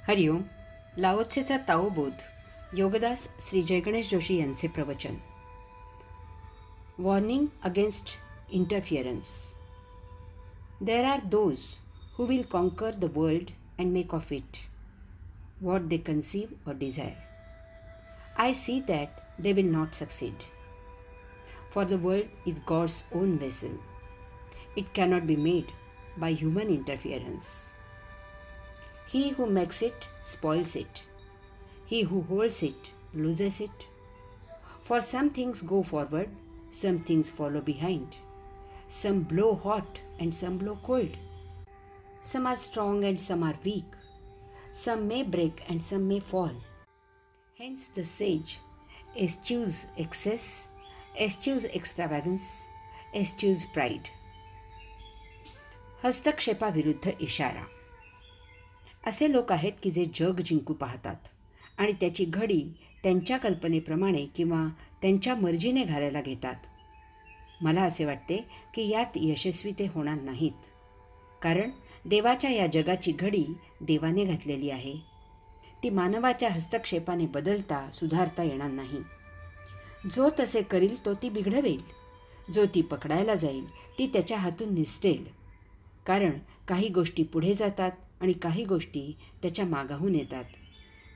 हरिओम. लाओत्सेचा ताओबोध. योगदास श्री जयगणेश जोशी यांचे प्रवचन. Warning against interference. There are those who will conquer the world and make of it what they conceive or desire. I see that they will not succeed, for the world is God's own vessel. It cannot be made by human interference. He who makes it spoils it. He who holds it loses it. For some things go forward, some things follow behind. Some blow hot and some blow cold. Some are strong and some are weak. Some may break and some may fall. Hence the sage eschews excess, eschews extravagance, eschews pride. हस्तक्षेपाविरुद्ध इशारा. असे लोक आहेत की जे जग जिंकू पाहतात आणि त्याची घडी त्यांच्या कल्पनेप्रमाणे किंवा त्यांच्या मर्जीने घालायला घेतात. मला असे वाटते की यात यशस्वी ते होणार नाहीत, कारण देवाच्या या जगाची घडी देवाने घातलेली आहे. ती मानवाच्या हस्तक्षेपाने बदलता सुधारता येणार नाही. जो तसे करील तो ती बिघडवेल. जो ती पकडायला जाईल ती त्याच्या हातून निसटेल. कारण काही गोष्टी पुढे जातात आणि काही गोष्टी त्याच्या मागाहून येतात.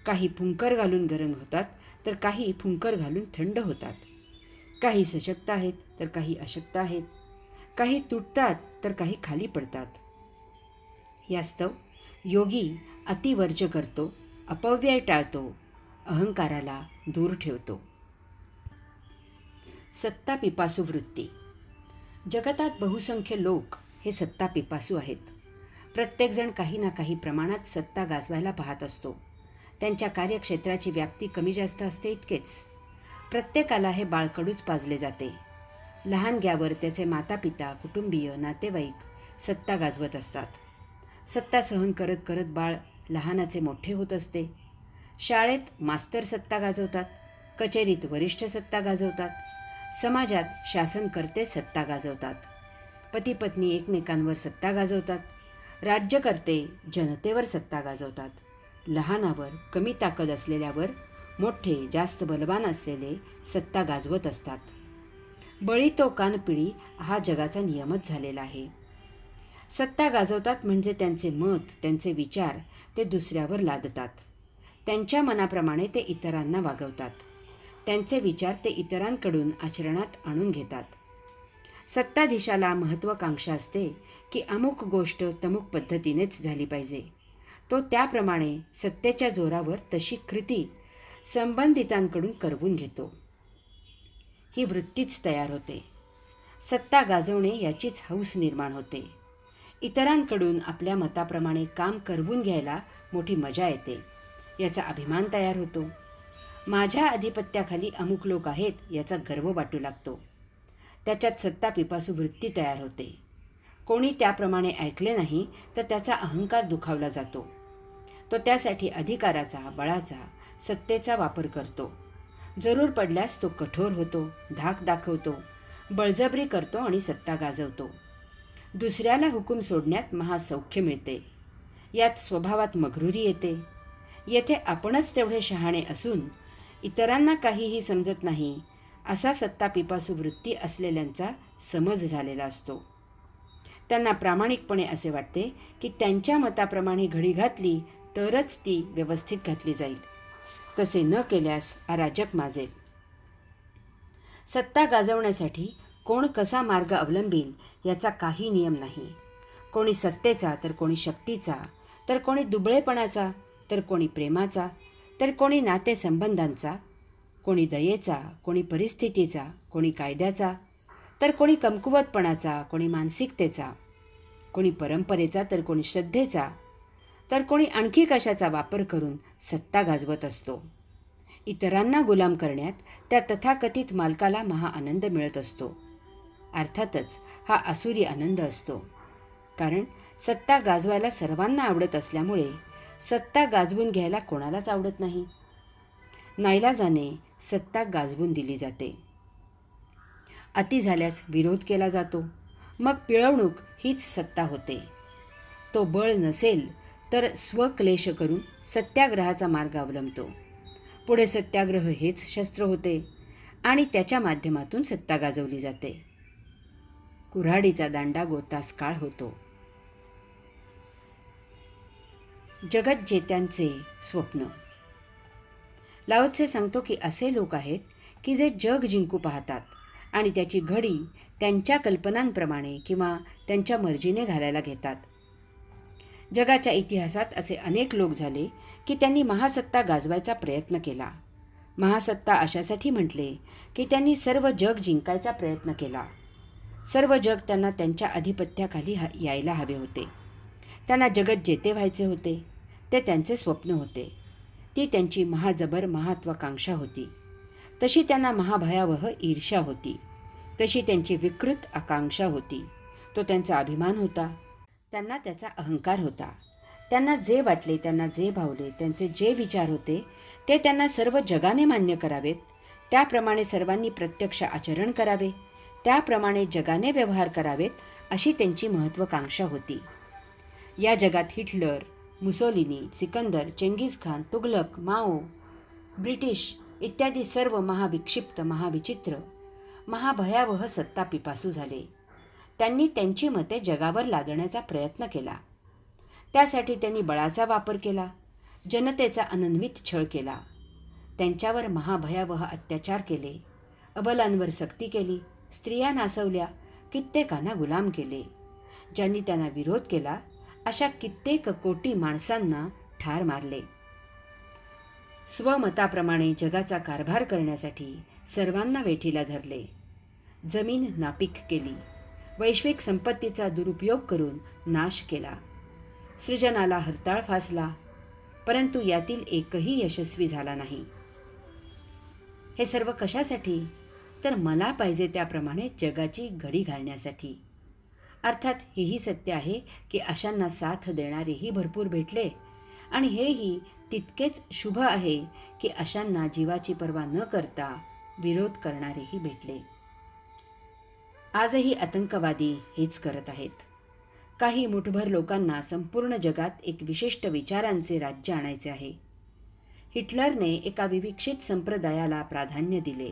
काही फुंकर घालून गरम होतात तर काही फुंकर घालून थंड होतात. काही सशक्त आहेत तर काही अशक्त आहेत. काही तुटतात तर काही खाली पडतात. यास्तव योगी अतिवर्ज करतो, अपव्यय टाळतो, अहंकाराला दूर ठेवतो. सत्ता पिपासू वृत्ती. जगतात बहुसंख्य लोक हे सत्ता पिपासू आहेत. प्रत्येकजण काही ना काही प्रमाणात सत्ता गाजवायला पाहत असतो. त्यांच्या कार्यक्षेत्राची व्याप्ती कमी जास्त असते इतकेच. प्रत्येकाला हे बाळकडूच पाजले जाते. लहानग्यावर त्याचे मातापिता, कुटुंबीय, नातेवाईक सत्ता गाजवत असतात. सत्ता सहन करत करत बाळ लहानाचे मोठे होत असते. शाळेत मास्तर सत्ता गाजवतात, कचेरीत वरिष्ठ सत्ता गाजवतात, समाजात शासनकर्ते सत्ता गाजवतात, पती पत्नी एकमेकांवर सत्ता गाजवतात, राज्यकर्ते जनतेवर सत्ता गाजवतात. लहानावर, कमी ताकद असलेल्यावर मोठे, जास्त बलवान असलेले सत्ता गाजवत असतात. बळी तो कानपिळी हा जगाचा नियमच झालेला आहे. सत्ता गाजवतात म्हणजे त्यांचे मत, त्यांचे विचार ते दुसऱ्यावर लादतात. त्यांच्या मनाप्रमाणे ते इतरांना वागवतात. त्यांचे विचार ते इतरांकडून आचरणात आणून घेतात. सत्ताधीशाला महत्त्वाकांक्षा असते की अमुक गोष्ट तमुक पद्धतीनेच झाली पाहिजे. तो त्याप्रमाणे सत्तेच्या जोरावर तशी कृती संबंधितांकडून करवून घेतो. ही वृत्तीच तयार होते. सत्ता गाजवणे याचीच हौस निर्माण होते. इतरांकडून आपल्या मताप्रमाणे काम करवून घ्यायला मोठी मजा येते. याचा अभिमान तयार होतो. माझ्या अधिपत्याखाली अमुक लोक आहेत याचा गर्व वाटू लागतो. त्याच्यात सत्ता पिपासू वृत्ती तयार होते. कोणी त्याप्रमाणे ऐकले नाही तर त्याचा अहंकार दुखावला जातो. तो त्यासाठी अधिकाराचा, बळाचा, सत्तेचा वापर करतो. जरूर पडल्यास तो कठोर होतो, धाक दाखवतो, बळजबरी करतो आणि सत्ता गाजवतो. दुसऱ्याला हुकूम सोडण्यात महासौख्य मिळते. यात स्वभावात मगरुरी येते. येथे आपणच तेवढे शहाणे असून इतरांना काहीही समजत नाही असा सत्ता पिपासू वृत्ती असलेल्यांचा समज झालेला असतो. त्यांना प्रामाणिकपणे असे वाटते की त्यांच्या मताप्रमाणे घडी घातली तरच ती व्यवस्थित घातली जाईल. तसे न केल्यास अराजक माजेल. सत्ता गाजवण्यासाठी कोण कसा मार्ग अवलंबील याचा काही नियम नाही. कोणी सत्तेचा तर कोणी शक्तीचा, तर कोणी दुबळेपणाचा, तर कोणी प्रेमाचा, तर कोणी नातेसंबंधांचा, कोणी दयेचा, कोणी परिस्थितीचा, कोणी कायद्याचा, तर कोणी कमकुवतपणाचा, कोणी मानसिकतेचा, कोणी परंपरेचा, तर कोणी श्रद्धेचा, तर कोणी आणखी कशाचा वापर करून सत्ता गाजवत असतो. इतरांना गुलाम करण्यात त्या तथाकथित मालकाला महाआनंद मिळत असतो. अर्थातच हा आसुरी आनंद असतो. कारण सत्ता गाजवायला सर्वांना आवडत असल्यामुळे सत्ता गाजवून घ्यायला कोणालाच आवडत नाही. नाईलाजाने सत्ता गाजवून दिली जाते. अति झाल्यास विरोध केला जातो. मग पिळवणूक हीच सत्ता होते. तो बळ नसेल तर स्वक्लेश करून सत्याग्रहाचा मार्ग अवलंबतो. पुढे सत्याग्रह हेच शस्त्र होते आणि त्याच्या माध्यमातून सत्ता गाजवली जाते. कुऱ्हाडीचा दांडा गोतास काळ होतो. जगज्जेत्यांचे स्वप्न. लाओ त्से सांगतो की असे लोक आहेत की जे जग जिंकू पाहतात आणि त्याची घडी त्यांच्या कल्पनांप्रमाणे किंवा त्यांच्या मर्जीने घालायला घेतात. जगाच्या इतिहासात असे अनेक लोक झाले की त्यांनी महासत्ता गाजवायचा प्रयत्न केला. महासत्ता अशासाठी म्हटले की त्यांनी सर्व जग जिंकायचा प्रयत्न केला. सर्व जग त्यांना त्यांच्या अधिपत्याखाली यायला हवे होते. त्यांना जगज्जेते व्हायचे होते. ते त्यांचे स्वप्न होते. ती त्यांची महाजबर महत्वाकांक्षा होती. तशी त्यांना महाभयावह ईर्ष्या होती. तशी त्यांची विकृत आकांक्षा होती. तो त्यांचा अभिमान होता. त्यांना त्याचा अहंकार होता. त्यांना जे वाटले, त्यांना जे भावले, त्यांचे जे विचार होते ते त्यांना सर्व जगाने मान्य करावेत. त्याप्रमाणे सर्वांनी प्रत्यक्ष आचरण करावे. त्याप्रमाणे जगाने व्यवहार करावेत अशी त्यांची महत्वाकांक्षा होती. या जगात हिटलर, मुसोलिनी, सिकंदर, चेंगीज खान, तुघलक, माओ, ब्रिटिश इत्यादी सर्व महाविक्षिप्त, महाविचित्र, महाभयावह सत्ता पिपासू झाले. त्यांनी त्यांची मते जगावर लादण्याचा प्रयत्न केला. त्यासाठी त्यांनी बळाचा वापर केला. जनतेचा अनन्वित छळ केला. त्यांच्यावर महाभयावह अत्याचार केले. अबलांवर सक्ती केली. स्त्रिया नासवल्या. कित्येकांना गुलाम केले. ज्यांनी त्यांना विरोध केला अशा कित्येक कोटी माणसांना ठार मारले. स्वमताप्रमाणे जगाचा कारभार करण्यासाठी सर्वांना वेठीला धरले. जमीन नापीक केली. वैश्विक संपत्तीचा दुरुपयोग करून नाश केला. सृजनाला हरताळ फासला. परंतु यातील एकही यशस्वी झाला नाही. हे सर्व कशासाठी? तर मला पाहिजे त्याप्रमाणे जगाची घडी घालण्यासाठी. अर्थात हेही सत्य आहे की अशांना साथ देणारेही भरपूर भेटले आणि हेही तितकेच शुभ आहे की अशांना जीवाची पर्वा न करता विरोध करणारेही भेटले. आजही आतंकवादी हेच करत आहेत. काही मुठभर लोकांना संपूर्ण जगात एक विशिष्ट विचारांचे राज्य आणायचे आहे. हिटलरने एका विविक्षित संप्रदायाला प्राधान्य दिले.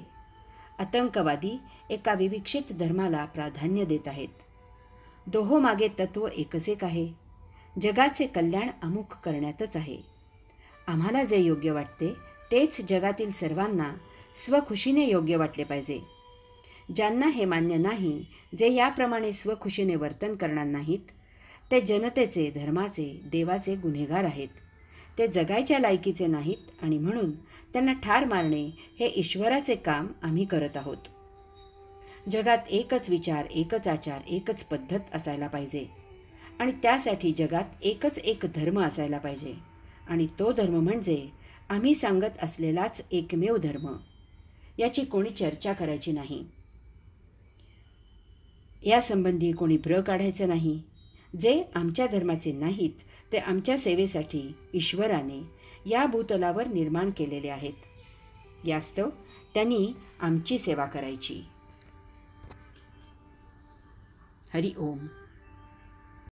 आतंकवादी एका विविक्षित धर्माला प्राधान्य देत आहेत. दोहोमागे तत्व एकच एक आहे. जगाचे कल्याण अमुक करण्यातच आहे. आम्हाला जे योग्य वाटते तेच जगातील सर्वांना स्वखुशीने योग्य वाटले पाहिजे. ज्यांना हे मान्य नाही, जे याप्रमाणे स्वखुशीने वर्तन करणार नाहीत, ते जनतेचे, धर्माचे, देवाचे गुन्हेगार आहेत. ते जगायच्या लायकीचे नाहीत आणि म्हणून त्यांना ठार मारणे हे ईश्वराचे काम आम्ही करत आहोत. जगात एकच विचार, एकच आचार, एकच पद्धत असायला पाहिजे आणि त्यासाठी जगात एकच एक धर्म असायला पाहिजे आणि तो धर्म म्हणजे आम्ही सांगत असलेलाच एकमेव धर्म. याची कोणी चर्चा करायची नाही. यासंबंधी कोणी भ्र काढायचं नाही. जे आमच्या धर्माचे नाहीत ते आमच्या सेवेसाठी ईश्वराने या भूतलावर निर्माण केलेले आहेत. यास्तव त्यांनी आमची सेवा करायची. हरि ओम.